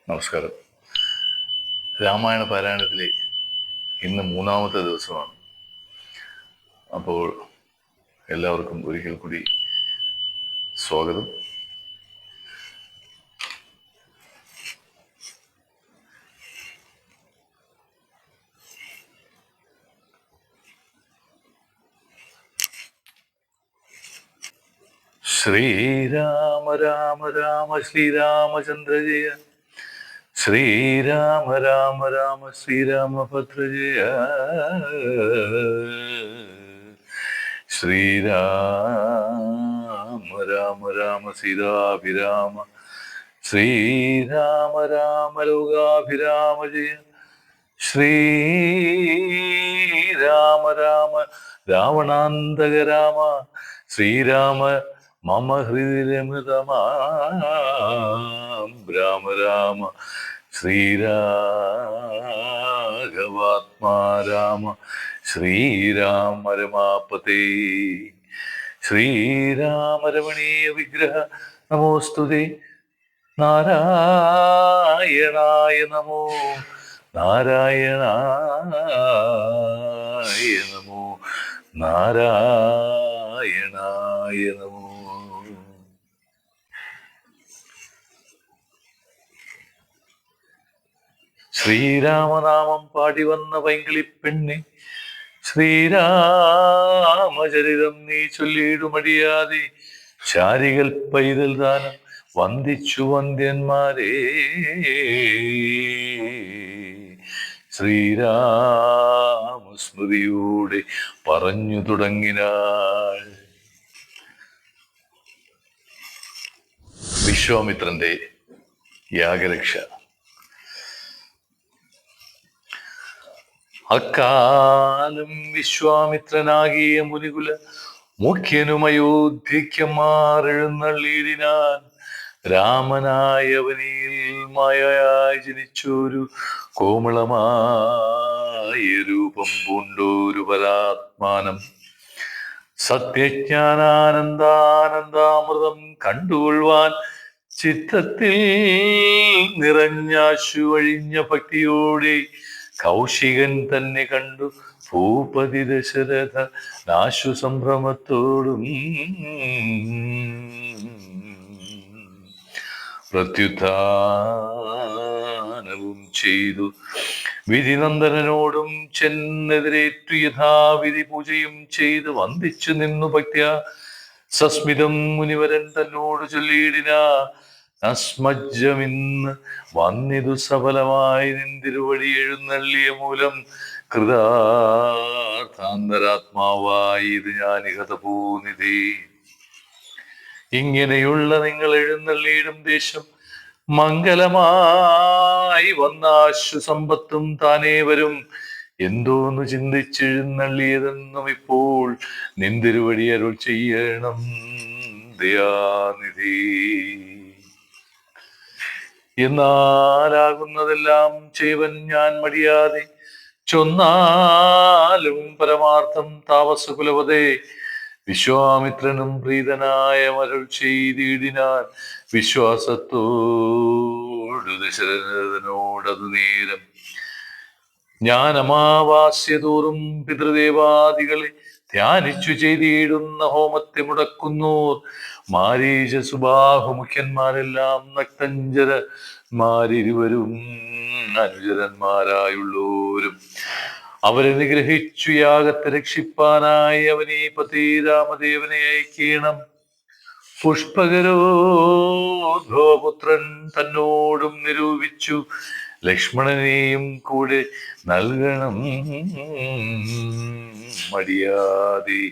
നമസ്കാരം. രാമായണ പാരായണത്തിലെ ഇന്ന് മൂന്നാമത്തെ ദിവസമാണ്. അപ്പോൾ എല്ലാവർക്കും ഒരിക്കൽ കൂടി സ്വാഗതം. ശ്രീരാമ രാമ രാമ ശ്രീരാമചന്ദ്ര ജയ, ശ്രീരാമ രാമ രാമ ശ്രീരാമഭദ്ര ജയ, ശ്രീരാമ രാമ രാമ സീതാഭിരാമ, ശ്രീരാമ രാമ ലോകാഭിരാമ ജയ, ശ്രീരാമ രാമ രാവണാന്തക രാമ, ശ്രീരാമ മമ ഹൃദയമൃതമാം രാമ രാമ, ശ്രീരാഘവാത്മാ രാമ, ശ്രീരാമ രമാപതേ, ശ്രീരാമരമണീയ വിഗ്രഹ നമോസ്തുതേ, നാരായണായ നമോ, നാരായണായ നമോ, നാരായണായ നമോ. ശ്രീരാമനാമം പാടി വന്ന പൈങ്കിളിപ്പെണ്ണെ, ശ്രീരാമചരിതം നീ ചൊല്ലിയിടുമടിയാതെ, ശാരികൾ പൈതൽ ദാനം വന്ദിച്ചു വന്ദ്യന്മാരെ. ശ്രീരാമസ്മൃതിയോടെ പറഞ്ഞു തുടങ്ങിനാൾ. വിശ്വാമിത്രന്റെ യാഗരക്ഷ. അക്കാലം വിശ്വാമിത്രനാകിയ മുനികുല മുഖ്യനും അയോധ്യയ്ക്കമാറെഴുന്നള്ളിയിടിനാൻ. രാമനായവനിൽ മായയായി ജനിച്ചൊരു കോമളമായ രൂപം പൂണ്ടോരു പരാത്മാനം, സത്യജ്ഞാനാനന്ദാനന്ദാമൃതം കണ്ടുകൊള്ളുവാൻ ചിത്തത്തിൽ നിറഞ്ഞാശു വഴിഞ്ഞ ഭക്തിയോടെ കൗശികൻ തന്നെ കണ്ടു ഭൂപതി ദശരഥ നാശു സംഭ്രമത്തോടും പ്രത്യുത്ഥാനവും ചെയ്തു വിധിനന്ദനോടും ചെന്നെതിരേറ്റു യഥാവിധി പൂജയും ചെയ്ത് വന്ദിച്ചു നിന്നു ഭക്ത്യാ. സസ്മിതം മുനിവരൻ തന്നോട് ചൊല്ലിയിടിന, അസ്മജ്ജമിന്ന് വന്നിതു സഫലമായി നിന്തിരുവഴി എഴുന്നള്ളിയ മൂലം കൃതാർത്ഥാന്തരാത്മാവായി ഇത് ഞാനിഹത പൂനിധി. ഇങ്ങനെയുള്ള നിങ്ങൾ എഴുന്നള്ളിയിടും ദേശം മംഗലമായി വന്നാശു സമ്പത്തും താനേ വരും. എന്തോന്നു ചിന്തിച്ചെഴുന്നള്ളിയതെന്നും ഇപ്പോൾ നിന്തിരുവഴി അരുൾ ചെയ്യണം ദയാനിധി. എന്നാലാകുന്നതെല്ലാം ചെയ്വൻ ഞാൻ മടിയാതെ, ചൊന്നാലും പരമാർത്ഥം താപസകുലവതേ. വിശ്വാമിത്രനും പ്രീതനായ മരുൾ ചെയ്തിടിനാൻ വിശ്വാസത്തോടു ദശരഥനോടതു നേരം. ഞാൻ അമാവാസ്യതോറും പിതൃദേവാദികളെ ധ്യാനിച്ചു ചെയ്തിടുന്ന ഹോമത്തെ മുടക്കുന്നോർ മാരീച സുബാഹുമുഖ്യന്മാരെല്ലാം നക്തഞ്ചരന്മാരിരുവരും അനുചരന്മാരായുള്ളോരും അവരെ നിഗ്രഹിച്ചു യാഗത്തെ രക്ഷിപ്പാനായി അവനീ പതി രാമദേവനെ അയക്കണം. പുഷ്പകരോദ്ഭവപുത്രൻ തന്നോടും നിരൂപിച്ചു ലക്ഷ്മണനെയും കൂടെ നൽകണം മടിയാതെ.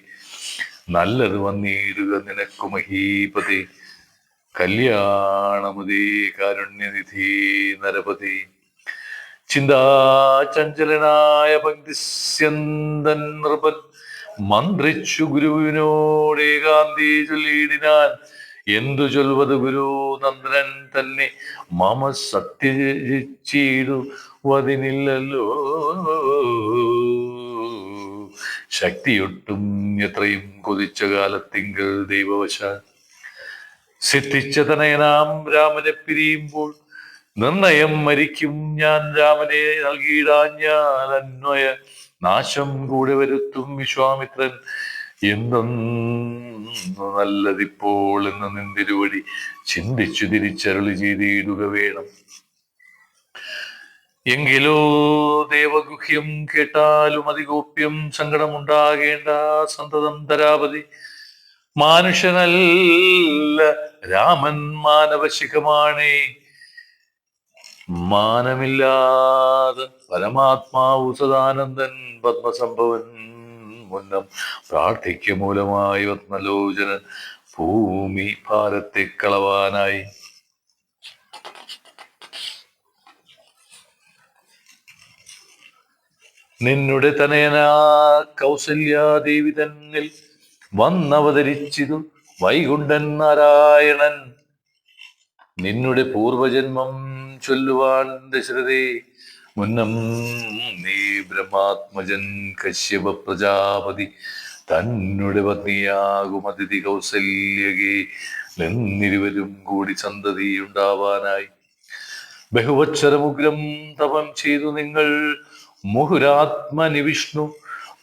നല്ലത് വന്നിടുക നിനക്കു മഹീപതി, കല്യാണമുദേ കാരുണ്യനിധി നരപതി. ചിന്താചഞ്ചലനായ പങ്ക്തിസ്യന്തൻ നൃപൻ മന്ത്രിച്ചു ഗുരുവിനോടേകാന്തി ചൊല്ലിയിടിനാൻ. എന്തു ചൊൽവത് ഗുരു നന്ദനൻ തന്നെ മമ സത്യജിച്ചിടുവതിനില്ലല്ലോ. ശക്തിയൊട്ടും എത്രയും കൊതിച്ച കാലത്തിങ്കൽ ദൈവവശാൽ സിദ്ധിച്ച തനയനാം രാമനെ പിരിയുമ്പോൾ നിർണയം മരിക്കും ഞാൻ രാമനെ നൽകിയിടാഞ്ഞാൽ അന്വയ നാശം കൂടെ വരുത്തും വിശ്വാമിത്രൻ. എന്തൊന്നു നല്ലതിപ്പോൾ എന്ന് നിന്തിരുവടി ചിന്തിച്ചു തിരിച്ചരുളി ചെയ്തിടുക വേണം. എങ്കിലോ ദേവഗുഹ്യം കേട്ടാലും അതിഗോപ്യം സങ്കടമുണ്ടാകേണ്ട സന്തതം ധരാപതി. മാനുഷനല്ല രാമൻ മാനവശിഖമാണേ. മാനമില്ലാതെ പരമാത്മാവു സദാനന്ദൻ പത്മസംഭവൻ മുന്നം പ്രാർത്ഥിക്ക മൂലമായി പത്മലോചനൻ ഭൂമി ഭാരത്തെ കളവാനായി. നിന്നുടെ തനയനാ കൗസല്യാദേവി തന്നിൽ വന്നവതരിച്ചിതു വൈകുണ്ഠൻ നാരായണൻ. നിന്നുടെ പൂർവജന്മം ചൊല്ലുവാൻ ദശരഥേ മുന്നം നീ ബ്രഹ്മാത്മജൻ കശ്യപ പ്രജാപതി തന്നുടെ പത്നിയാകും അതിഥി കൗസല്യകേ എന്നിരുവരും കൂടി സന്തതി ഉണ്ടാവാനായി. ബഹുവത്സരമുഗ്രം തപം ചെയ്തു നിങ്ങൾ മുഹുരാത്മനി വിഷ്ണു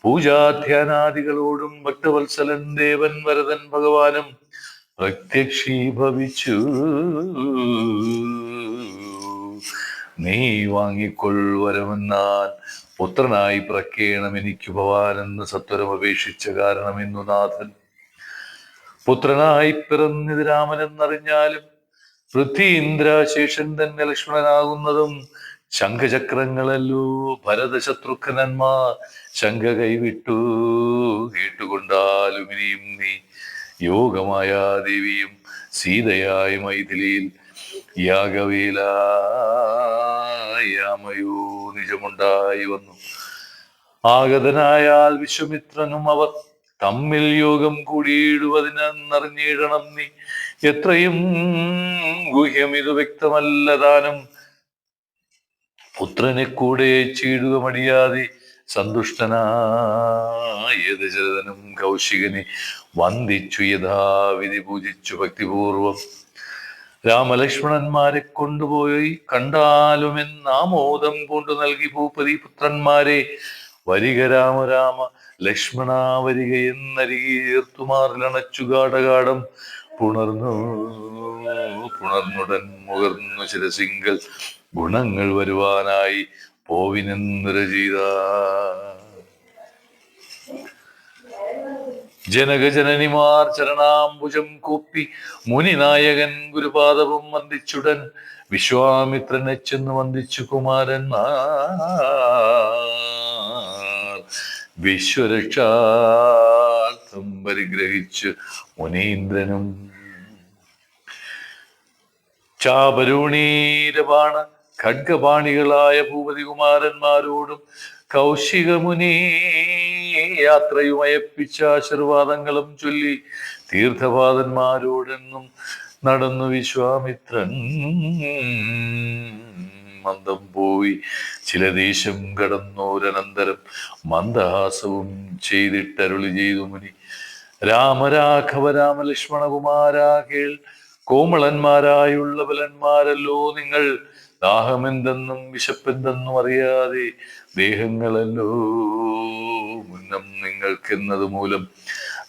പൂജാധ്യാനാദികളോടും ഭക്തവത്സലൻ ദേവൻ വരദൻ ഭഗവാനും പ്രത്യക്ഷീഭവിച്ചു. നീ വാങ്ങിക്കൊള്ളുവരമെന്നാൽ പുത്രനായി പ്രക്കേണം എനിക്ക് ഭവാനെന്ന് സത്വരം അപേക്ഷിച്ച കാരണമെന്നു നാഥൻ. പുത്രനായി പിറന്നിത് രാമനെന്നറിഞ്ഞാലും പൃഥ്വീന്ദ്രശേഷൻ തന്നെ ലക്ഷ്മണനാകുന്നതും ശംഖചക്രങ്ങളല്ലോ ഭരതശത്രുഘ്നന്മാർ ശംഖ കൈവിട്ടു കേട്ടുകൊണ്ടാലും ഇനിയും നീ യോഗമായ ദേവിയും സീതയായ മൈഥിലിയിൽ യാഗവേലായാമയോ നിജമുണ്ടായി വന്നു. ആഗതനായാൽ വിശ്വമിത്രനും അവർ തമ്മിൽ യോഗം കൂടിയിടുവതിനെന്നറിഞ്ഞിടണം നീ. എത്രയും ഗുഹ്യം ഇത് വ്യക്തമല്ല താനും പുത്രനെ കൂടെ ചീടുക മടിയാതെ സന്തുഷ്ടനായ ദശരഥനും കൗശികനെ വന്ദിച്ചു യഥാവിധി പൂജിച്ചു ഭക്തിപൂർവം. രാമലക്ഷ്മണന്മാരെ കൊണ്ടുപോയി കണ്ടാലുമെന്നാമോദം കൊണ്ടു നൽകി ഭൂപതി പുത്രന്മാരെ. വരിക രാമ രാമ ലക്ഷ്മണ വരിക എന്നരികീർത്തുമാറിലണച്ചു ഗാഠഗാഠം പുണർന്നുടൻ മുകർന്നു ശിരസിങ്കൽ ഗുണങ്ങൾ വരുവാനായി പോവിനെന്നുരചിത. ജനകജനനിമാർ ചരണാംബുജം കൂപ്പി മുനിനായകൻ ഗുരുപാദവും വന്ദിച്ചുടൻ വിശ്വാമിത്രനെ ചെന്ന് വന്ദിച്ചു കുമാരന്മാർ. വിശ്വരക്ഷാർത്ഥം പരിഗ്രഹിച്ച് മുനീന്ദ്രനും ചാപരൂണീരപാണ ഖഡ്ഗപാണികളായ ഭൂപതികുമാരന്മാരോടും കൗശികമുനി യാത്രയുമയപ്പിച്ച ആശീർവാദങ്ങളും ചൊല്ലി തീർത്ഥപാദന്മാരോടെന്നും നടന്നു വിശ്വാമിത്രൻ. മന്ദം പോയി ചില ദേശം കടന്നോരനന്തരം മന്ദഹാസവും ചെയ്തിട്ടരുളി ചെയ്തു മുനി. രാമരാഘവ രാമലക്ഷ്മണകുമാരാ കേൾ, കോമളന്മാരായുള്ള ബലന്മാരല്ലോ നിങ്ങൾ. ദാഹമെന്തെന്നും വിശപ്പെന്തെന്നും അറിയാതെ ദേഹങ്ങളല്ലോ മുന്നം നിങ്ങൾക്കെന്നത് മൂലം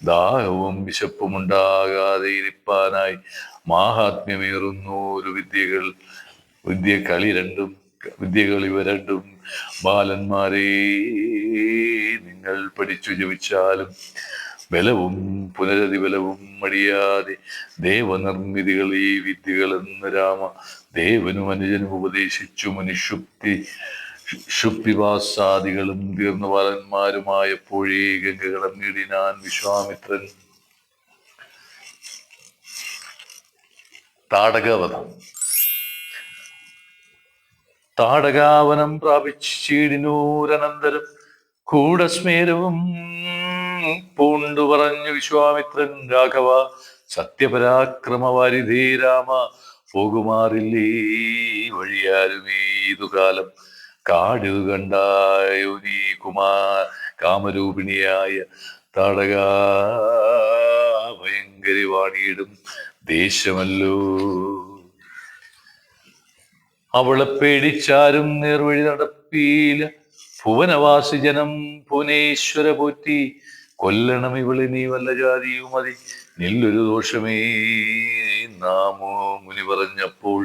ദാഹവും വിശപ്പും ഉണ്ടാകാതെ ഇരിപ്പാനായി മാഹാത്മ്യമേറുന്നു ഒരു വിദ്യകൾ ഇവ രണ്ടും ബാലന്മാരെ നിങ്ങൾ പഠിച്ചു ജപിച്ചാലും ബലവും പുനരതിബലവും മടിയാതെ ദേവനിർമ്മിതികൾ ഈ വിദ്യകളെന്ന് രാമ ദേവനും അനുജനും ഉപദേശിച്ചു. ശുക്തിവാസാദികളും തീർന്ന ബാലന്മാരുമായപ്പോഴേ ഗംഗ കടന്നിടിനാൻ വിശ്വാമിത്രൻ. താടകാവനം പ്രാപിച്ചിടിനൂരനന്തരം കൂടസ്മേരവും പൂണ്ടു പറഞ്ഞു വിശ്വാമിത്രൻ. രാഘവ സത്യപരാക്രമവാരിധേ രാമ, പോകുമാറില്ലേ വഴിയാലുമേ ഇതുകാലം. കാട് കണ്ടായോ നീ കാമരൂപിണിയായ താടക ഭയങ്കരി വാണിയിടും ദേശമല്ലോ. അവളെ പേടിച്ചാരും നേർവഴി നടപ്പീല. ഭുവനവാസി ജനം ഭുവനേശ്വര പോറ്റി. കൊല്ലണം ഇവളെ നീ വല്ല ജാതിയും മതി, നില്ലൊരു ദോഷമേ നാമോ മുനി പറഞ്ഞപ്പോൾ.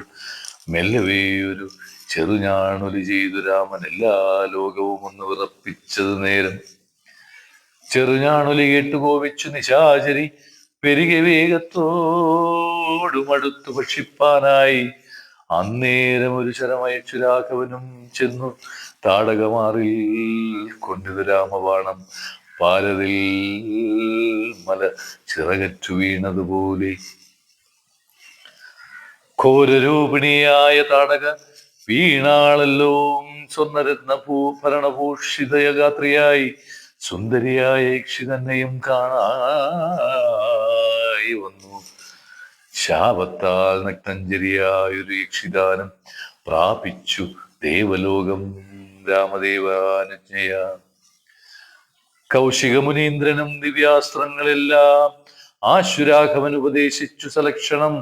മെല്ലവേ ഒരു ചെറുഞാണൊലി ചെയ്തു രാമൻ എല്ലാ ലോകവും ഒന്ന് വിറപ്പിച്ചത് നേരം. ചെറുഞാണൊലി കേട്ടു കോപിച്ചു നിശാചരി, പെരുകെ വേഗത്തോടും അടുത്തു ഭക്ഷിപ്പാനായി. അന്നേരം ഒരു ശരമയച്ചു രാഘവനും ചെന്നു താടകമാറിൽ കൊണ്ടിതു രാമബാണം പാരതിൽ മല ചിറകറ്റു വീണതുപോലെ. ഘോരരൂപിണിയായ താടക വീണാളല്ലോ സ്വർണരത്ന ഭരണഭൂഷിതയഗാത്രിയായി. സുന്ദരിയായ യക്ഷി തന്നെയും കാണായി വന്നു. ശാപത്താൽ നഗ്നഞ്ജരിയായൊരു യക്ഷിദാനം പ്രാപിച്ചു ദേവലോകം രാമദേവാനുജ്ഞയ. കൗശിക മുനീന്ദ്രനും ദിവ്യാസ്ത്രങ്ങളെല്ലാം ആശുരാഘവൻ ഉപദേശിച്ചു സലക്ഷണം.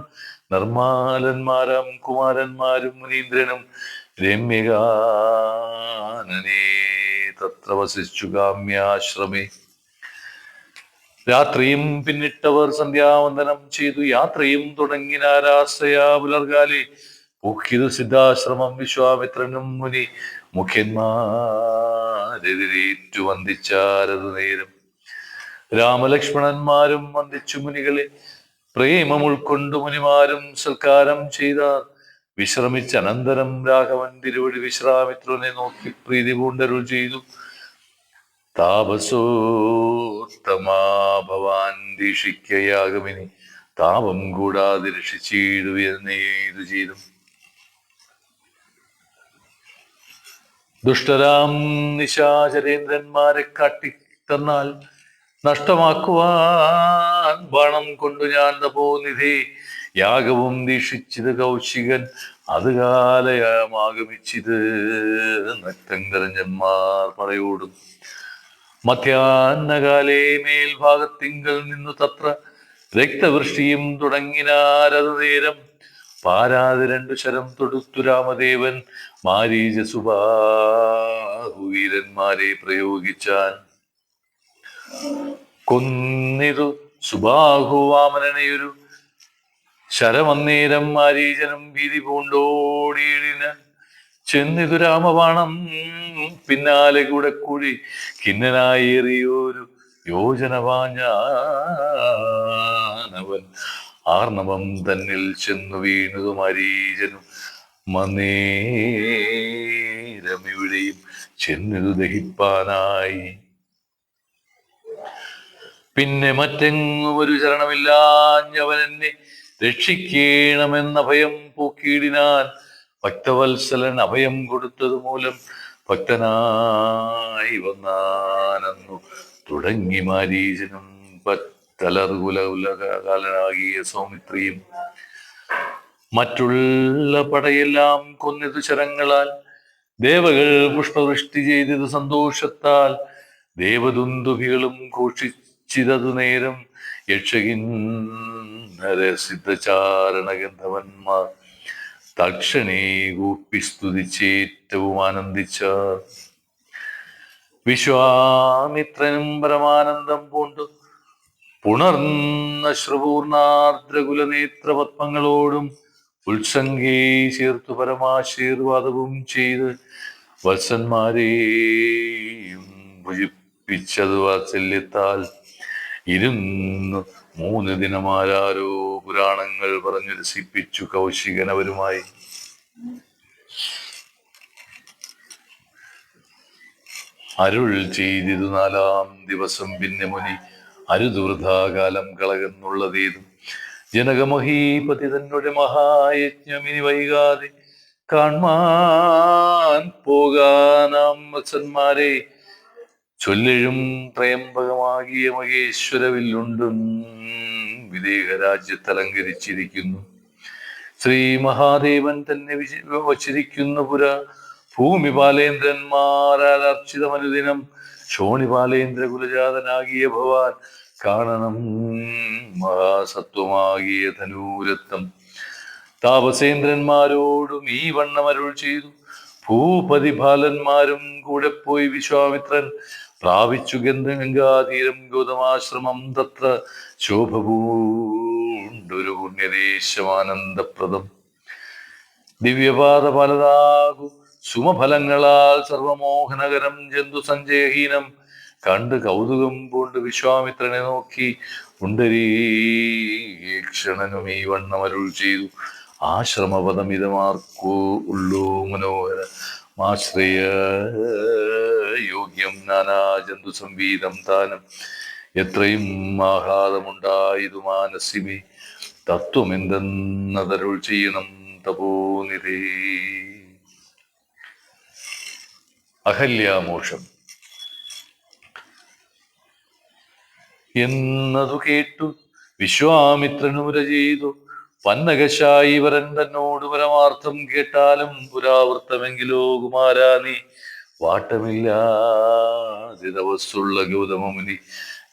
നിർമാലന്മാരാം കുമാരന്മാരും മുനീന്ദ്രനും രമ്യഗാനനേ തത്ര വസിച്ചു കാമ്യാശ്രമേ. രാത്രിയും പിന്നിട്ടവർ സന്ധ്യാവന്ദനം ചെയ്തു യാത്രയും തുടങ്ങിനാരാശ്രയാ പുലർകാലെ. പൂക്കിതു സിദ്ധാശ്രമം വിശ്വാമിത്രനും മുനി മുഖ്യന്മാരെതിരേറ്റു വന്ദിച്ചാരതു നേരം. രാമലക്ഷ്മണന്മാരും വന്ദിച്ചു മുനികളെ, പ്രേമം ഉൾക്കൊണ്ടു മുനിമാരും സൽക്കാരം ചെയ്താർ. വിശ്രമിച്ച അനന്തരം രാഘവൻ തിരുവടി വിശ്വാമിത്രനെ നോക്കി പ്രീതി പൂണ്ടരുൾ ചെയ്തു. താപസോത്തമാ ഭവാൻ ദീക്ഷിക്കയാഗമിനി, താപം കൂടാതെ രക്ഷിച്ചിടുവെന്നേതു ചെയ്തു. ദുഷ്ടരാം നിശാചരേന്ദ്രന്മാരെ കാട്ടിത്തന്നാൽ നഷ്ടമാക്കുവാൻ ബാണം കൊണ്ടു ഞാൻ തപോനിധി. യാഗവും ദീക്ഷിച്ചിത് കൗശികൻ അത് കാലയമാഗമിച്ചിത് നക്തങ്കരഞ്ജന്മാർ പടയോടും. മധ്യാഹ്നകാലേ മേൽഭാഗത്തിങ്കൽ നിന്നു തത്ര രക്തവൃഷ്ടിയും തുടങ്ങിനാരതു നേരം. പാരാതെ രണ്ടു ശരം തൊടുത്തു രാമദേവൻ മാരീചസുബാഹുവീരന്മാരെ പ്രയോഗിച്ചാൻ. കൊന്നിതു സുബാഹുവാമനനെയൊരു ശരമന്നേരം മാരീചനും ഭീതി പൂണ്ടോടിയിടിനാൻ. ചെന്നിതു രാമബാണം പിന്നാലെ കൂടെ കൂടി ഖിന്നനായേറിയൊരു യോജന പാഞ്ഞാനവൻ. ആർണവം തന്നിൽ ചെന്നു വീണതു മാരീചനും മന്നേരമിവിടെയും ചെന്നിതു ദഹിപ്പാനായി. പിന്നെ മറ്റെങ്ങും ഒരു ചരണമില്ലാഞ്ഞവൻ എന്നെ രക്ഷിക്കണമെന്ന ഭയം പൂക്കിയിടിനാൻ. ഭക്തവത്സലൻ അഭയം കൊടുത്തതു മൂലം ഭക്തനായി വന്നാനെന്നു തുടങ്ങി മാരീചനും പത്തലർകുലകാലനാകിയ സൗമിത്രിയും. മറ്റുള്ള പടയെല്ലാം കൊന്നിതു ശരങ്ങളാൽ, ദേവകൾ പുഷ്പവൃഷ്ടി ചെയ്തത് സന്തോഷത്താൽ. ദേവദുന്ദുഭികളും ഘോഷിച്ചിതതു നേരം യക്ഷകിന്നര സിദ്ധചാരണഗന്ധവന്മാർ തക്ഷണേ കൂപ്പി സ്തുതിച്ചേറ്റവും ആനന്ദിച്ച. വിശ്വാമിത്രനും പരമാനന്ദം പൂണ്ടു പുണർന്ന ശ്രുപൂർണാർദ്രകുലനേത്രപത്മങ്ങളോടും ഉത്സംഗേ ചേർത്തു പരമാശീർവാദവും ചെയ്ത് വത്സന്മാരെയും ഭുജിപ്പിച്ചതു വാത്സല്യത്താൽ. ഇരുന്നു 3 ദിനമാരാരോ പുരാണങ്ങൾ പറഞ്ഞു രസിപ്പിച്ചു കൗശികനവരുമായി. അരുൾ ചെയ്തിതു 4-ാം ദിവസം പിന്നെ മുനി അരുദുവൃഥാകാലം കളകെന്നുള്ളതേതും. ജനകമഹീപതി തന്നുടെ മഹായജ്ഞം ഇനി വൈകാതെ കാൺമാൻ പോകാനാം വത്സന്മാരെ. ചൊല്ലിഴും ത്രയംബകമാകിയ മഹേശ്വരവില്ലുണ്ടും വിദേഹ രാജ്യത്തലങ്കരിച്ചിരിക്കുന്നു. ശ്രീ മഹാദേവൻ തന്നെ വച്ചിരിക്കുന്നു പുര. ഭൂമിപാലേന്ദ്രന്മാരാൽ അർച്ചിതമനുദിനം ശോണിപാലേന്ദ്ര കുലജാതനാകിയ ഭവാൻ. കാണണം മഹാസത്വമാകിയ ധനൂരത്വം താപസേന്ദ്രന്മാരോടും ഈ വണ്ണം അരുൾ ചെയ്തു. ഭൂപതി ബാലന്മാരും കൂടെ പോയി വിശ്വാമിത്രൻ പ്രാപിച്ചു ഗംഗാതീരം ഗൗതമാശ്രമം തത്ര ശോഭപൂണ്ടൊരു പുണ്യദേശമാനന്ദപ്രദം. ദിവ്യപാദ പലതാകു സുമഫലങ്ങളാൽ സർവമോഹനകരം ജന്തു സഞ്ചയഹീനം കണ്ട് കൗതുകം പൂണ്ട് വിശ്വാമിത്രനെ നോക്കി പുണ്ടരീക്ഷണനും ഈ വണ്ണം അരുൾ ചെയ്തു. ആശ്രമപദമിതമാർക്കു ഉള്ളൂ മനോഹര ആശ്രയ യോഗ്യം നാനാ ജന്തു സംവീതം താനം എത്രയും ആഹ്ലാദമുണ്ടായതു മാനസിമേ തത്വമെന്തെന്നതരുൾ ചെയ്യണം തപോനിധേ. അഹല്യാമോക്ഷം എന്നതു കേട്ടു വിശ്വാമിത്രനുര ചെയ്തു. പന്നകശായി വരൻ തന്നോട് പരമാർത്ഥം കേട്ടാലും പുരാവൃത്തമെങ്കിലോ കുമാരാ നീ വാട്ടമില്ലാതെ തപസ്സുള്ള ഗൗതമമുനി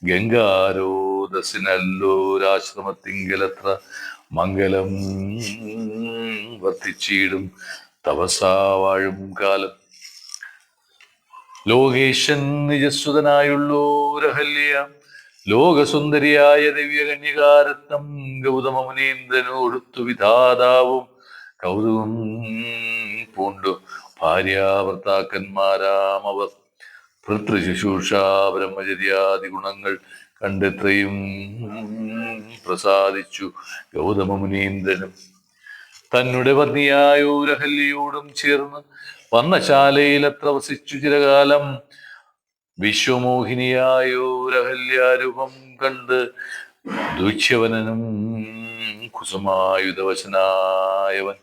ഗംഗാരോദസിനല്ലോരാശ്രമത്തിങ്കലത്ര മംഗലം വർദ്ധിച്ചിടും തപസാ വാഴും കാലം. ലോകേശൻ നിജസ്വതനായുള്ളോരഹല്യ ലോകസുന്ദരിയായ ദിവ്യകന്യകാരത്നം ഗൗതമമുനീന്ദ്രനോടുത്തു വിധാതാവും കൗതുകം പൂണ്ടു ഭാര്യാഭർത്താക്കന്മാരാമവർ ഭൃതൃശുശ്രൂഷ ബ്രഹ്മചര്യാദി ഗുണങ്ങൾ കണ്ടെത്രയും പ്രസാദിച്ചു ഗൗതമമുനീന്ദ്രനും. തന്നെ പത്നിയായോരഹല്യയോടും ചേർന്ന് വർണ്ണശാലയിൽ അത്ര വസിച്ചു ചിരകാലം. വിശ്വമോഹിനിയായോരഹല്യാരൂപം കണ്ട് ദൂച്യവനനും കുസുമായുധവശനായവൻ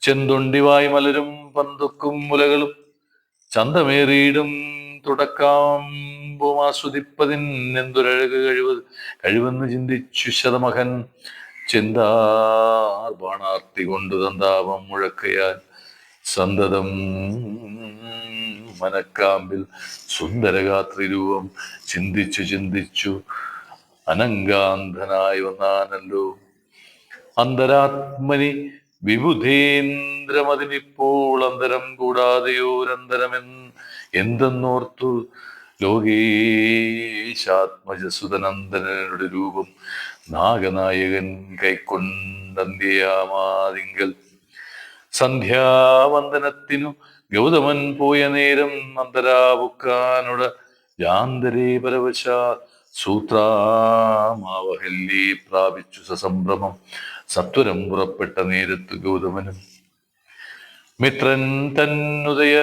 ചെന്തൊണ്ടിവായി മലരും പന്തൊക്കും മുലകളും ചന്തമേറിയിടും തുടക്കാമ്പുമാസ്വദിപ്പതിനെന്തൊരഴക് കഴിവെന്ന് ചിന്തിച്ചു ശതമഹൻ ചെന്താർ ബാണാർത്തി കൊണ്ടു തന്താപം മുഴക്കയാൽ സന്തതം മനക്കാമ്പിൽ സുന്ദരഗാത്രി രൂപം ചിന്തിച്ചു അനങ്കാന്ധനായി വന്നാനല്ലോ. അന്തരാത്മനി വിബുധേന്ദ്രമതിനിപ്പോൾ അന്തരം കൂടാതെയോരന്തരമെന്തെന്നോർത്തു ലോകേശാത്മജസുതനന്ദനയുടെ രൂപം നാഗനായകൻ കൈക്കൊണ്ടന്ത്യയാമാതിങ്കൽ. സന്ധ്യാവന്ദനത്തിനു ഗൗതമൻ പോയ നേരം അന്തരാപുക്കാനുട ജാന്തരേ പരവശാ സൂത്രാമാവഹല്യേ പ്രാപിച്ചു സസംഭ്രമം സത്വരം പുറപ്പെട്ട നേരത്തു ഗൗതമനും മിത്രൻ തന്നുദയ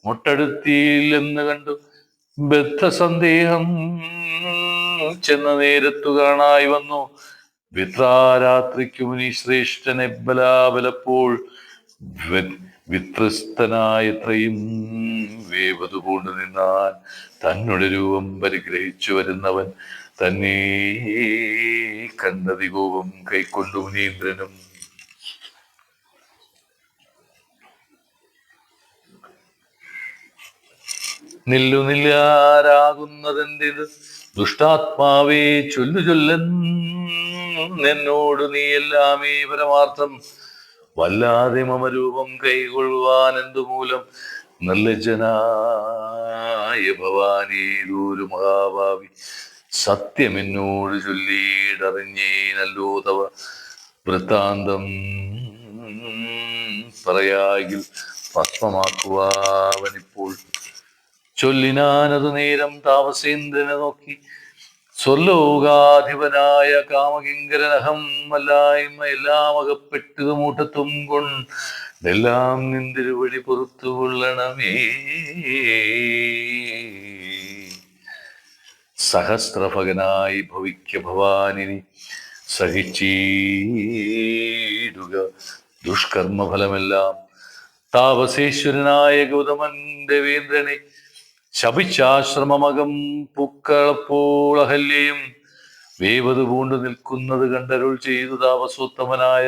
മുട്ടടുത്തിയില്ലെന്ന് കണ്ടു ബദ്ധസന്ദേഹം ചെന്ന നേരത്തു കാണായി വന്നു. വിത്രാരാത്രിക്കു മുനി ശ്രേഷ്ഠനെ ബലാബലപ്പോൾ വിത്രസ്തനായത്രയും വേവതു പൂണ്ടു നിന്നാൻ തന്നുടെ രൂപം പരിഗ്രഹിച്ചു വരുന്നവൻ തന്നെ കണ്ടതികോപം കൈക്കൊണ്ടു മുനീന്ദ്രനും. നില്ലുനില്ലാരാകുന്നതെന്തിത് ദുഷ്ടാത്മാവേ ചൊല്ലുചൊല്ലെന്നോടു നീ എല്ലാമേ പരമാർത്ഥം വല്ലാതെ മമരൂപം കൈകൊള്ളുവാൻ എന്തുമൂലം നിർലജ്ജനായ ഭവാനേതൊരു മഹാഭാവി സത്യമെന്നോട് ചൊല്ലിയിടറിഞ്ഞേനല്ലോ തവ വൃത്താന്തം പറയാകിൽ ഭസ്മമാക്കുവാവനിപ്പോൾ. ചൊല്ലിനാനതു നേരം താപസേന്ദ്രനെ നോക്കി സ്വർലോകാധിപനായ കാമകിങ്കരനഹം വല്ലായ്മ എല്ലാം അകപ്പെട്ടത് മൂട്ടത്വം കൊണ്ടെല്ലാം നിന്തിരുവടി പുറത്തു കൊള്ളണമേ. സഹസ്രഭകനായി ഭവിക്ക ഭവാനിനി സഹിച്ചീടുക ദുഷ്കർമ്മഫലമെല്ലാം. താപസേശ്വരനായ ഗൗതമൻ ദേവേന്ദ്രനെ ശപിച്ചാശ്രമമകം പൂക്കളപ്പോൾ അഹല്യയും വേവത് പൂണ്ടു നിൽക്കുന്നത് കണ്ടരുൾ ചെയ്തു താപസോത്തമനായ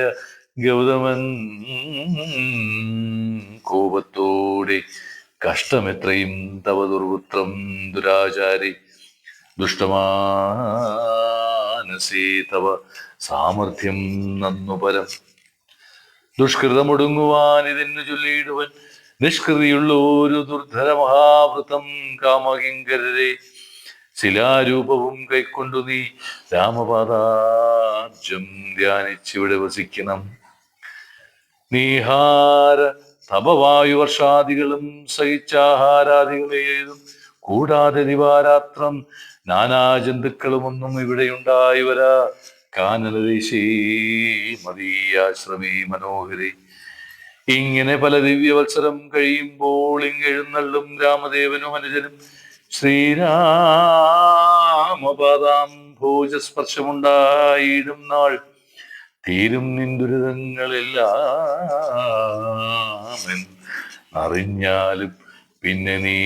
ഗൗതമൻ കോപത്തോടെ കഷ്ടമെത്രയും തവ ദുർപുത്രം ദുരാചാരി ദുഷ്ടമാനസേ തവ സാമർഥ്യം നന്നു പരം. ദുഷ്കൃതമൊടുങ്ങുവാൻ ഇതെന്നു ചൊല്ലിയിടുവൻ. നിഷ്കൃതിയുള്ള ഒരു ദുർധര മഹാവൃതം കാമകിങ്കരരെ ശിലാരൂപവും കൈക്കൊണ്ടു നീ രാമപാദാബ്ജം ധ്യാനിച്ചിവിടെ വസിക്കണം. നീഹാര തപവായുവർഷാദികളും സഹിച്ചാഹാരാദികളേതും കൂടാതെ ദിവാരാത്രം നാനാജന്തുക്കളുമൊന്നും ഇവിടെയുണ്ടായി വരാ. കാനനദേശേ മതീയാശ്രമേ മനോഹരേ. ഇങ്ങനെ പല ദിവ്യവത്സരം കഴിയുമ്പോൾ ഇങ്ങെഴുന്നള്ളും രാമദേവനും അനുജനും ശ്രീരാമപാദാം ഭോജസ്പർശമുണ്ടായിടും നാൾ തീരും നിൻദുരിതങ്ങളെല്ലാം അറിഞ്ഞാലും പിന്നെ നീ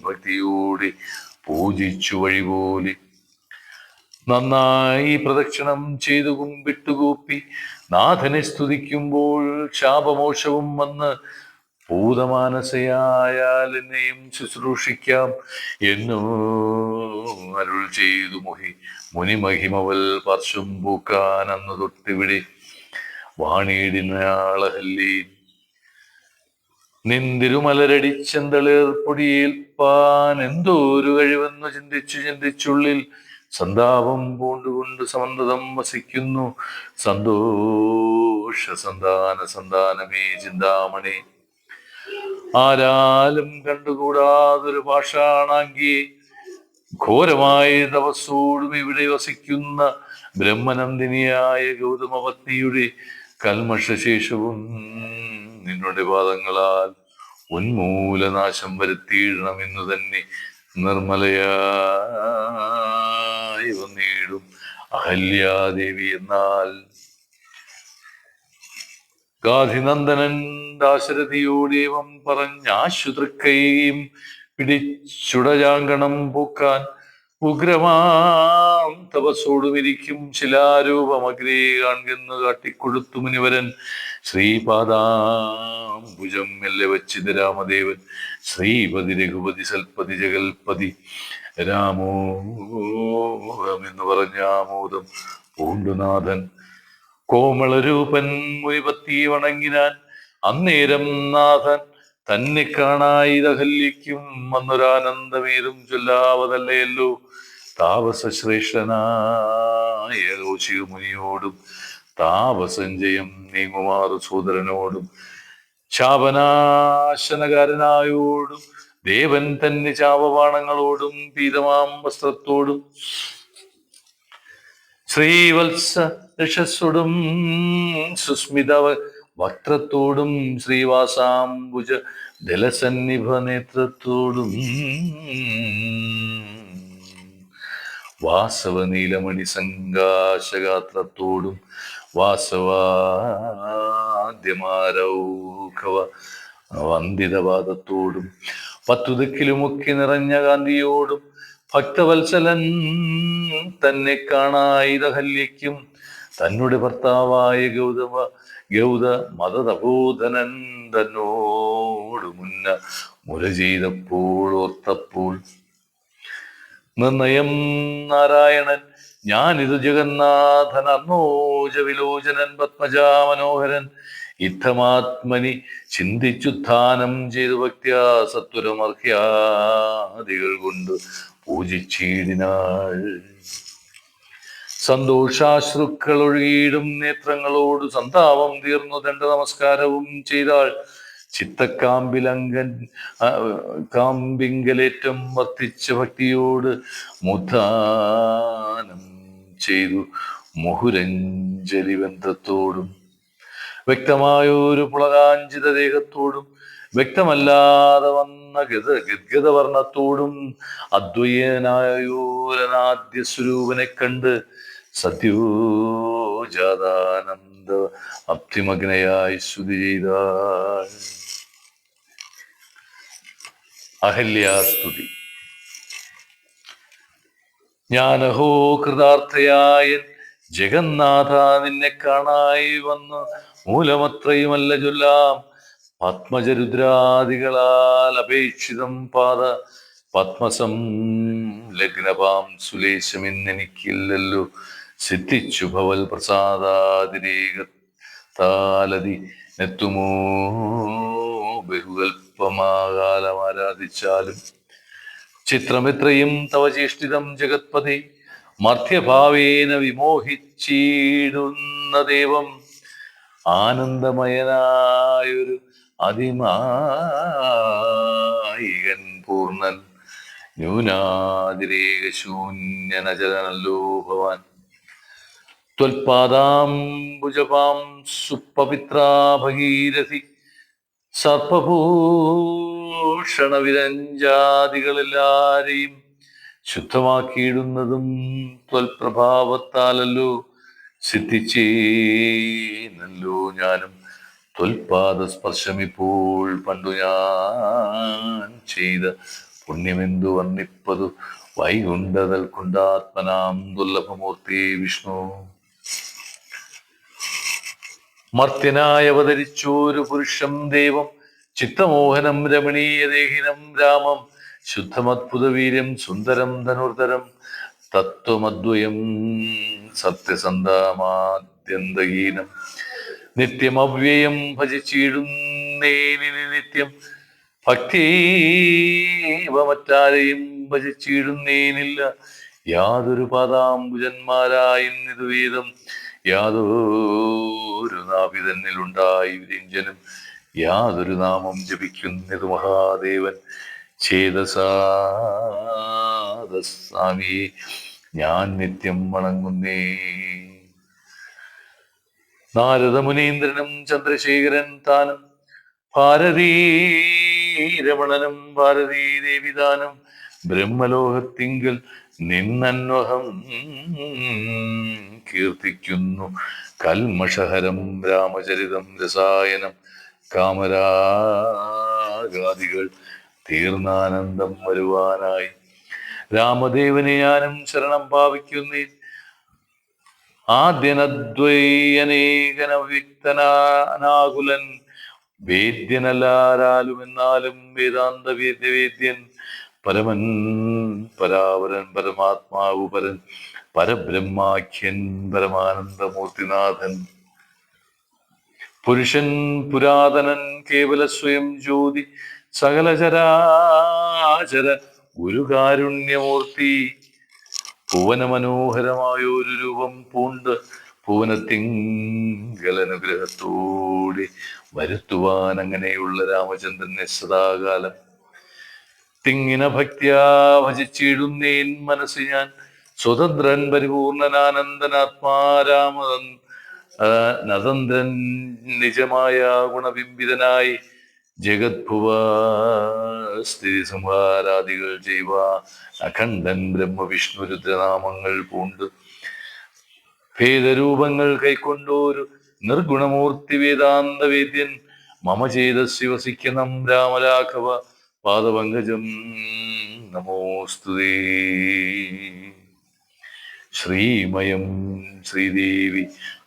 ഭക്തിയോടെ പൂജിച്ചു വഴിപോലെ നന്നായി പ്രദക്ഷിണം ചെയ്തു കുമ്പിട്ടുകൂപ്പി നാഥനെ സ്തുതിക്കുമ്പോൾ ശാപമോക്ഷവും വന്ന് ഭൂതമാനസയായാൽ എന്നെയും ശുശ്രൂഷിക്കാം എന്നോ അരുൾ ചെയ്തു മുനിമഹിമവൽ പാർശ്വം പൂക്കാൻ അന്ന് തൊട്ടിവിടെ വാണിയിടിനാളഹല്ലി. നിന്തിരുമലരടിച്ചെന്തളേർപ്പൊടിയേൽപ്പാൻ എന്തോരു കഴിവെന്നു ചിന്തിച്ചുള്ളിൽ സന്താപം പൂണ്ടുകൊണ്ട് സമന്തതം വസിക്കുന്നു സന്തോഷ സന്താനമേ ചിന്താമണി. ആരാലും കണ്ടുകൂടാതൊരു പാഷാണാങ്കിയെ ഘോരമായ തപസ്സോടും ഇവിടെ വസിക്കുന്ന ബ്രഹ്മനന്ദിനിയായ ഗൗതമപത്നിയുടെ കൽമഷശേഷവും നിന്നുടെ പാദങ്ങളാൽ ഉന്മൂലനാശം വരുത്തിയിടണമെന്നു തന്നെ നിർമ്മലയായി വന്നിടും അഹല്യാദേവി. എന്നാൽ ഗാധിനന്ദനൻ ദാശരഥിയോടേവം പറഞ്ഞാശുതൃക്കൈയും പിടിച്ചുടജാങ്കണം പൂക്കാൻ ഉഗ്രമാം തപസ്സോടുമിരിക്കും ശിലാരൂപമഗ്രേ കാൺകെന്ന് കാട്ടിക്കൊടുത്തു മുനിവരൻ. ശ്രീപാദാംബുജം മെല്ലെ വച്ചിത് രാമദേവൻ ശ്രീപതി രഘുപതി സൽപതി ജഗൽപതി രാമോഹമെന്ന് പറഞ്ഞാമോദം പൂണ്ടുനാഥൻ. കോമളരൂപൻ മുനിപത്തി വണങ്ങിനാൻ അന്നേരം നാഥൻ തന്നെ കാണായിതഹല്യയ്ക്കും വന്നൊരാനന്ദമേതും ചൊല്ലാവതല്ലയല്ലോ. താപസശ്രേഷ്ഠനായ കൗശിക മുനിയോടും താപസഞ്ജയം നീങ്ങുമാറു സോദരനോടും ശാപനാശനകാരനായോടും ദേവൻ തന്നെ ചാപബാണങ്ങളോടും പീതമാം വസ്ത്രത്തോടും ശ്രീവത്സ യശസ്സോടും സുസ്മിത വക്ത്രത്തോടും ശ്രീവാസാംബുജ ദലസന്നിഭ നേത്രത്തോടും വാസവ നീലമണി സംകാശഗാത്രത്തോടും വാസവാദ്യമാരൗഖവ വന്ദിതപാദത്തോടും 10 ദിക്കിലുമൊക്കെ നിറഞ്ഞ കാന്തിയോടും ഭക്തവത്സലൻ തന്നെ കാണായിതഹല്യയ്ക്കും തന്നുടെ ഭർത്താവായ ഗൗത മതതപോധനൻ തന്നോട് മുന്ന മുര ചെയ്തപ്പോൾ ഓർത്തപ്പോൾ നിർണയം നാരായണൻ ഞാനിതു ജഗന്നാഥൻ അർണോജ വിലോചനൻ പത്മജാ മനോഹരൻ ഇത്തമാത്മനി ചിന്തിച്ചുത്ഥാനം ചെയ്തു ഭക്ത്യാ സത്വരമർഹ്യാദികൾ കൊണ്ട് പൂജിച്ചിടിനാൾ. സന്തോഷാശ്രുക്കൾ ഒഴുകിയിടും നേത്രങ്ങളോട് സന്താപം തീർന്നു ദണ്ഡ നമസ്കാരവും ചെയ്താൾ. കാമ്പിങ്കലേറ്റം വർത്തിച്ച ഭക്തിയോട് മുദ്ധാനം ചെയ്തു മുഹുരഞ്ജലി ബന്ധത്തോടും വ്യക്തമായൊരു പുളകാഞ്ചിത ദേഹത്തോടും വ്യക്തമല്ലാതെ വന്ന ഗദ്ഗതവർണ്ണത്തോടും അദ്വൈനായോരനാദ്യ സ്വരൂപനെ കണ്ട് സദ്യോജാതാനന്ദ അബ്ധിമഗ്നയായി സ്തുതി ചെയ്താൾ. അഹല്യാസ്തുതി. ഞാനഹോ കൃതാർത്ഥയായ ജഗന്നാഥ നിന്നെ കാണായി വന്ന് മൂലമത്രയുമല്ല ചൊല്ലാം പത്മജരുദ്രാദികളാൽ അപേക്ഷിതം പാദ പത്മസം ലഗ്നപാം സുലേശമെന്നെനിക്കില്ലല്ലോ. സിദ്ധിച്ചു ഭവൽ പ്രസാദാതിരേകത്താലതി നെത്തുമോ ബഹുകൽപ്പമാകാലം ആരാധിച്ചാലും ചിത്രമെത്രയും തവ ചേഷ്ടിതം ജഗത്പതി മർത്യഭാവേന വിമോഹിച്ചിടുന്ന ദേവം ആനന്ദമയനായൊരു അതിമായികൻ പൂർണ്ണൻ ന്യൂനാതിരേകശൂന്യനചലനല്ലോ ഭവാൻ ത്വൽപാദാംബുജപാം സുപവിത്രാ ഭഗീരഥി സർപ്പഭൂഷണവിരഞ്ജാദികളെല്ലാരെയും ശുദ്ധമാക്കിയിടുന്നതും ത്വൽപ്രഭാവത്താലല്ലോ സിദ്ധിച്ചേനല്ലോ ഞാനും ത്വൽപാദസ്പർശമിപ്പോൾ പണ്ടു ഞാൻ ചെയ്ത പുണ്യമെന്തു വർണ്ണിപ്പതു വൈകുണ്ഠതൽ കൊണ്ടാത്മനാം ദുർലഭമൂർത്തി വിഷ്ണു മർത്യനായി അവതരിച്ചോരു പുരുഷം ദേവം ചിത്തമോഹനം രമണീയദേഹിനം രാമം ശുദ്ധമദ്ഭുതവീര്യം സുന്ദരം ധനുർധരം തത്വമദ്വയം സത്യസന്ധാമാദ്യന്തഹീനം നിത്യമവ്യയം ഭജിച്ചിടുന്നേനിനി നിത്യം ഭക്തീവ മറ്റാരെയും ഭജിച്ചിടുന്നേനില്ല യാതൊരു പാദാംബുജന്മാരായിന്നിതു വേദം യാതൊരു നാഭി തന്നിലുണ്ടായി വിരിഞ്ചനും യാതൊരു നാമം ജപിക്കുന്നത് മഹാദേവൻ ചേതസാമിയെ ഞാൻ നിത്യം വണങ്ങുന്നേ നാരദ മുനീന്ദ്രനും ചന്ദ്രശേഖരൻ താനും ഭാരതീ രമണനും ഭാരതീ ദേവിദാനം ബ്രഹ്മലോകത്തിങ്കൽ നിന്നന്വഹം കീർത്തിക്കുന്നു കൽമഷഹരം രാമചരിതം രസായനം കാമരാഗാദികൾ തീർന്നാനന്ദം വരുവാനായി രാമദേവനെ ഞാനും ശരണം ഭാവിക്കുന്നേ ആദ്യനദ്വൈയനേകനവ്യക്തനാകുലൻ വേദ്യനല്ലാരാലുമെന്നാലും വേദാന്ത വേദ്യവേദ്യൻ പരമൻ പരാവരൻ പരമാത്മാവു പരൻ പരബ്രഹ്മാഖ്യൻ പരമാനന്ദമൂർത്തിനാഥൻ പുരുഷൻ പുരാതനൻ കേവല സ്വയം ജ്യോതി സകല ചരാചര ഗുരുകാരുണ്യമൂർത്തി ഭുവന മനോഹരമായൊരു രൂപം പൂണ്ട് ഭുവനത്തിങ്കലനുഗ്രഹത്തോടെ വരുത്തുവാൻ അങ്ങനെയുള്ള രാമചന്ദ്രനെ സദാകാലം തിങ്ങിന ഭക്തിയാ ഭജിച്ചിടുന്നേൻ മനസ്സ് ഞാൻ സ്വതന്ത്രൻ പരിപൂർണനാനന്ദനാത്മാരാമൻ നതന്ത്രൻ നിജമായ ഗുണബിംബിതനായി ജഗദ്ഭുവ സ്ഥിതി സംഹാരാദികൾ ചെയ്വ അഖണ്ഡൻ ബ്രഹ്മവിഷ്ണു രുദ്രനാമങ്ങൾ പൂണ്ട് ഭേദരൂപങ്ങൾ കൈക്കൊണ്ടോരു നിർഗുണമൂർത്തി വേദാന്ത വേദ്യൻ മമ ചേതസ്സി വസിക്കണം രാമരാഘവ പാദപങ്കജം നമോസ്തുതേ ശ്രീമയം ശ്രീദേവി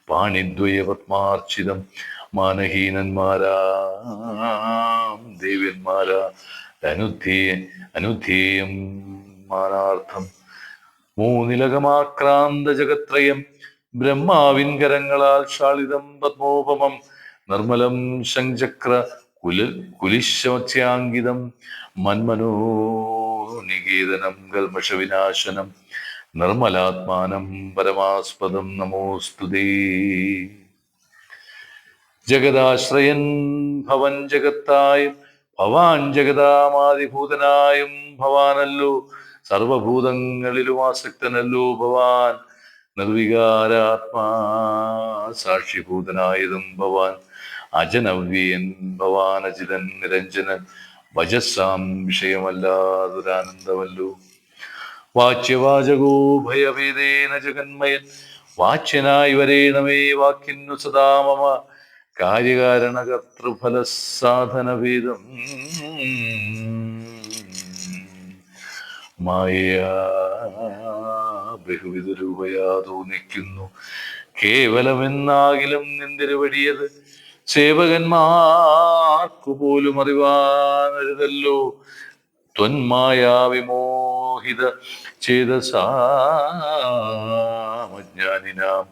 പാണിദ്വയ പത്മാർച്ചിതം മാനഹീനന്മാരാം ദേവന്മാരാ അനുധേയം മാനാർത്ഥം മൂന്നിലകമാക്രാന്ത ജഗത്രയം ബ്രഹ്മാവിൻ കരങ്ങളാൽ ക്ഷാളിതം പത്മോപമം നിർമ്മലം ശംചക്ര കുലിശമത്സ്യാങ്കിതം മന്മനോ നികേതനം കൽമഷവിനാശനം നിർമ്മലാത്മാനം പരമാസ്പദം നമോസ്തുതേ ജഗദാശ്രയൻ ഭവൻ ജഗത്തായും ഭവാൻ ജഗതാമാതിഭൂതനായും ഭവാനല്ലോ സർവഭൂതങ്ങളിലും ആസക്തനല്ലോ ഭവാൻ നിർവികാരാത്മാ സാക്ഷിഭൂതനായതും ഭവാൻ അജനവ്യയൻ ഭവാൻ അജിതൻ നിരഞ്ജനൻ വജസ്സാം വിഷയമല്ലാതൊരാനന്ദമല്ലോ വാച്യവാചകോ ഭയഭേദേന ജഗന്മയൻ വാച്യനായി വരേണമേ വാക്കിന്നു സദാ മമ കാര്യകാരണകർത്തൃഫല സാധനഭേദം മായ ബഹുവിധരൂപയാ തോന്നിക്കുന്നു കേവലമെന്നാകിലും നിന്തിരുവടിയത് സേവകന്മാർക്കു പോലും അറിവാനരുതല്ലോ ത്വന്മായാ വിമോചന മോഹിത ചേതസാമജ്ഞാനിനാം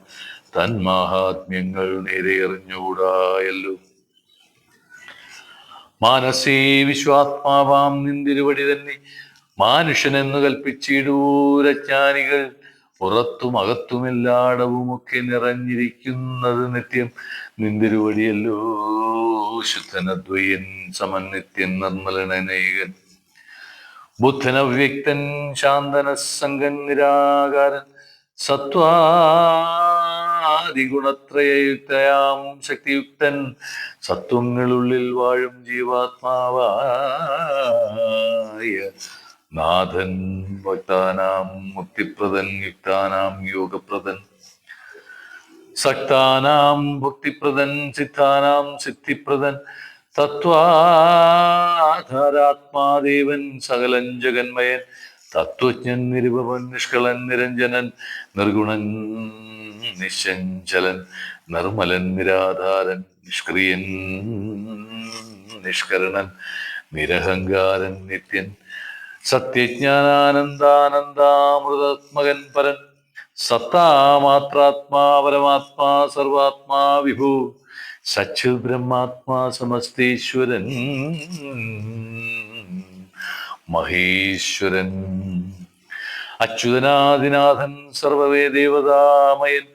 തന്മാഹാത്മ്യങ്ങൾ നേരെ അറിഞ്ഞൂടായല്ലോ. മാനസേ വിശ്വാത്മാവാം നിന്തിരുവടി തന്നെ മാനുഷ്യനെന്ന് കൽപ്പിച്ചിടൂരജ്ഞാനികൾ. പുറത്തും അകത്തുമെല്ലാടവുമൊക്കെ നിറഞ്ഞിരിക്കുന്നത് നിത്യം നിന്തിരുവടിയല്ലോ. ശുദ്ധനദ്വയൻ സമൻ നിത്യൻ നിർമ്മലനേകൻ ബുദ്ധനവ്യക്തൻ ശാന്തനസംഗൻ നിരാകാരൻ സത്വാദിഗുണത്രയയുക്തയാം ശക്തിയുക്തൻ സത്വങ്ങളുള്ളിൽ വാഴും ജീവാത്മാവായ നാഥൻ ഭക്താനാം മുക്തിപ്രദൻ യുക്താനാം യോഗപ്രദൻ സക്താനാം ഭുക്തിപ്രദൻ സിദ്ധാനാം സിദ്ധിപ്രദൻ തത്വാധാരാത്മാദേവൻ സകലൻ ജഗന്മയൻ തത്വജ്ഞൻ നിരുപമൻ നിഷ്കളൻ നിരഞ്ജനൻ നിർഗുണൻ നിശ്ചഞ്ചലൻ നിർമ്മലൻ നിരാധാരൻ നിഷ്ക്രിയൻ നിഷ്കരണൻ നിരഹങ്കാരൻ നിത്യൻ സത്യജ്ഞാനാനന്ദാനന്ദാമൃതാത്മകൻ പരൻ സത്താമാത്രാത്മാ പരമാത്മാ സർവാത്മാ വിഭു സച്ചിത് ബ്രഹ്മാത്മാ സമസ്തീശ്വരൻ മഹേശ്വരൻ അച്യുതനാദിനാഥൻ സർവവേദേവതാമയൻ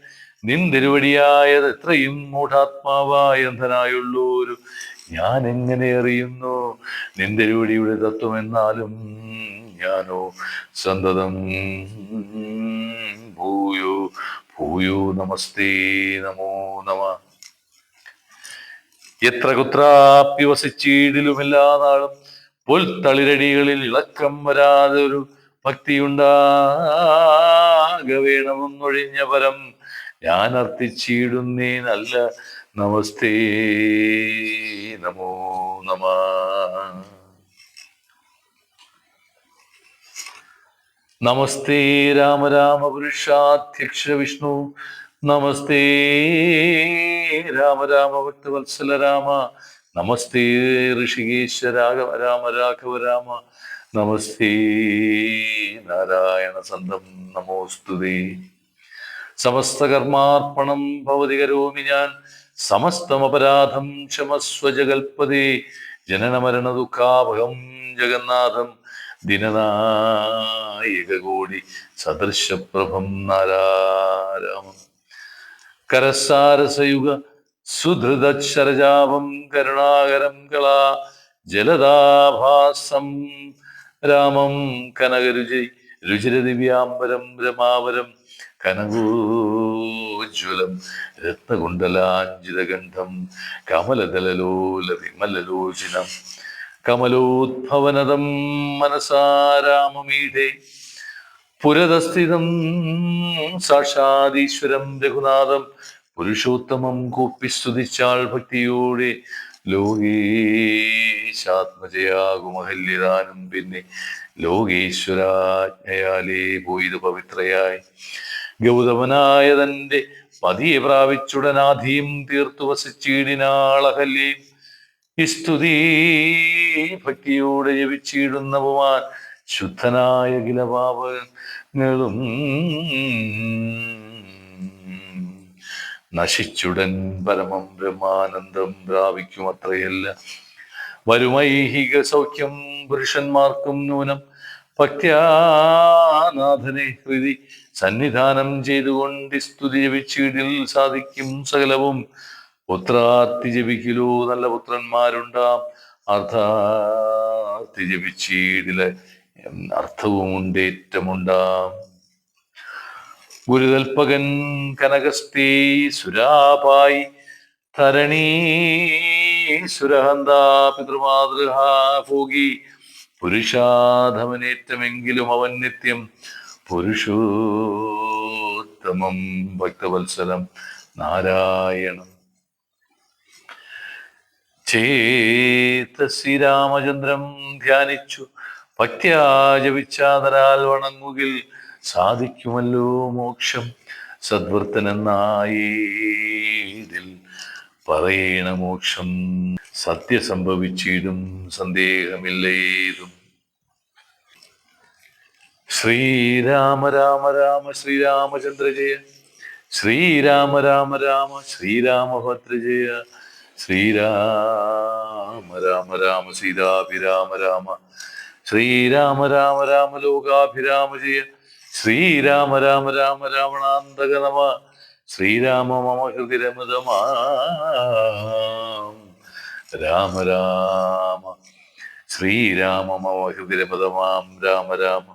നിന്തിരുവടിയായത് എത്രയും മൂഢാത്മാവായ അന്ധനായുള്ളൊരു ഞാൻ എങ്ങനെ അറിയുന്നു നിന്തിരുവടിയുടെ തത്വമെന്നാലും ഞാനോ സന്തതം ഭൂയോ ഭൂയോ നമസ്തേ നമോ നമ. എത്ര കുത്രാപ്പി വസിച്ചീടിലുമെല്ലാ നാളും പുൽത്തളിരടികളിൽ ഇളക്കം വരാതെ ഒരു ഭക്തിയുണ്ടാക വേണമെന്നൊഴിഞ്ഞ പരം ഞാൻ അർത്ഥിച്ചിടുന്നേ നല്ല നമസ്തേ നമോ നമ. നമസ്തേ രാമ രാമ പുരുഷാധ്യക്ഷ വിഷ്ണു നമസ്തേ രാമ രാമ ഭക്തവത്സല രാമ നമസ്തേ ഋഷികേശ രാഘവ രാമ രാഘവ രാമ നമസ്തേ നാരായണ സന്തം നമോസ്തുതേ. സമസ്തകർമാർപ്പണം ഭവതി കരോമി ഞാൻ സമസ്തമപരാധം ക്ഷമസ്വ ജഗൽപദേ. ജനനമരണ ദുഃഖാപഹം ജഗന്നാഥം ദിനനായകകോടി സദൃശപ്രഭം നാരാരാമം. കരസാരസയുഗ സുധൃതക്ഷരജാപം കരുണാകരം കളാ ജലദാഭാസം രാമം കനകരുചി രുചിരദിവ്യാംബരം രമാവരം കനകോജ്വലം രത്നകുണ്ടലാഞ്ജിതഗന്ധം കമലദലലോല വിമലലോചനം കമലോദ്ഭവനദം മനസാരാമമീഠേ. പുരതസ്ഥിതം സാക്ഷാദീശ്വരം രഘുനാഥം പുരുഷോത്തമം കൂപ്പി സ്തുതിച്ചാൾ ഭക്തിയോടെ ലോകേശാത്മജയാകുമഹല്യദാനം പിന്നെ ലോകേശ്വരാജ്ഞയാലേ പോയത് പവിത്രയായി ഗൗതമനായ തന്റെ പതിയെ പ്രാപിച്ചുടനാധിയും തീർത്തു വസിച്ചിടിനാളഹല്യം. സ്തുതി ഭക്തിയോടെ ജപിച്ചിടുന്ന പുമാൻ ശുദ്ധനായ കിലപാപങ്ങളും നശിച്ചുടൻ പരമം ബ്രഹ്മാനന്ദം പ്രാപിക്കും അത്രയല്ല വരുമൈഹിക സൗഖ്യം പുരുഷന്മാർക്കും നൂനം. ഭക്ത്യാനാഥനെ ഹൃദി സന്നിധാനം ചെയ്തുകൊണ്ട് സ്തുതി ജപിച്ചീടിൽ സാധിക്കും സകലവും. പുത്രാർത്തി ജപിക്കലോ നല്ല പുത്രന്മാരുണ്ടാം അർത്ഥാർത്തി ജപിച്ചീടില് അർത്ഥവും ഉണ്ടേറ്റമുണ്ടാം. ഗുരുകൽപ്പകൻ കനകസ്തേ സുരാപായി ധരണീ സുരഹന്താ പിതൃമാതൃഹാ ഭോഗി പുരുഷാധമനേറ്റമെങ്കിലും അവൻ നിത്യം പുരുഷോത്തമം ഭക്തവത്സലം നാരായണം. ചേതസി രാമചന്ദ്രം ധ്യാനിച്ചു ഭക്ത്യാ ജപിച്ചാതരാൽ വണങ്ങുകിൽ സാധിക്കുമല്ലോ മോക്ഷം. സദ്വൃത്തനെന്നായതിൽ പറയണ മോക്ഷം സത്യസംഭവിച്ചിടും സന്ദേഹമില്ലേതും. ശ്രീരാമ രാമ രാമ ശ്രീരാമചന്ദ്ര ജയ. ശ്രീരാമ രാമ രാമ ശ്രീരാമഭദ്ര ജയ. ശ്രീരാമ രാമ രാമ സീതാഭിരാമ രാമ. ശ്രീരാമ രാമ രാമ ലോകാഭിരാമ ജയ. ശ്രീരാമ രാമ രാമ രാവണാന്തക നമ. ശ്രീരാമ മമ ഹൃദിരമൃതമാ രാമ രാമ. ശ്രീരാമ മമ ഹൃദിരമൃതമാം രാമ രാമ.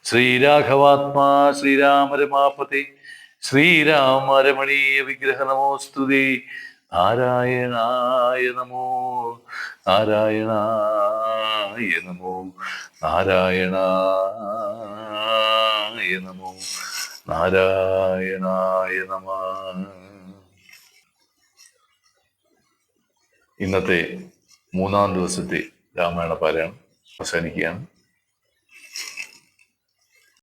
ശ്രീരാഘവാത്മാ ശ്രീരാമ രമാപതി. ശ്രീരാമ രമണീയ വിഗ്രഹ നമോസ്തുതേ. നാരായണായ നമോ. നാരായണായ നമോ. നാരായണായ നമോ. നാരായണായ നമ. ഇന്നത്തെ 3-ാം ദിവസത്തെ രാമായണ പാരായണം അവസാനിക്കുകയാണ്.